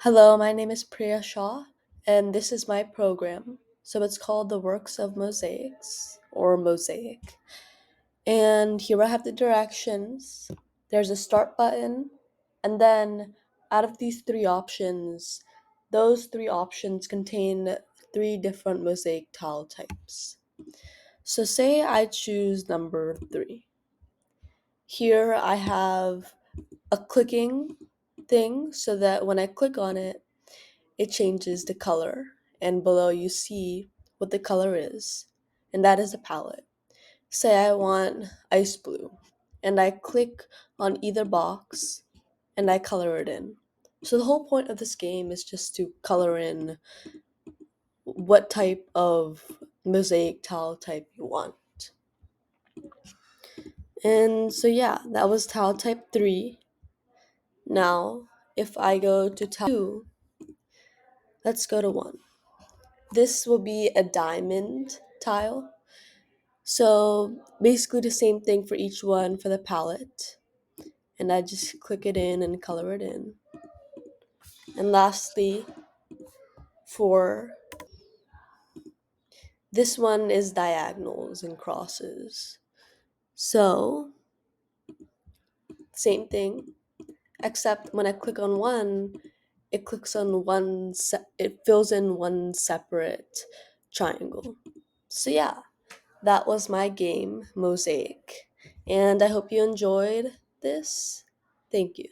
Hello, my name is Priya Shah, and this is my program. So it's called The Works of Mosaics, or Mosaic. And here I have the directions. There's a start button, and then out of these three options, those three options contain three different mosaic tile types. So say I choose number three. Here I have a clicking thing so that when I click on it, it changes the color, and below you see what the color is, and that is a palette. Say I want ice blue, and I click on either box and I color it in. So the whole point of this game is just to color in what type of mosaic tile type you want. And so yeah, that was tile type 3. Now, if I go to tile 2, let's go to 1. This will be a diamond tile. So basically the same thing for each one for the palette. And I just click it in and color it in. And lastly, for this one is diagonals and crosses. So same thing, except when I click on one, it fills in one separate triangle. So yeah, that was my game, Mosaic. And I hope you enjoyed this. Thank you.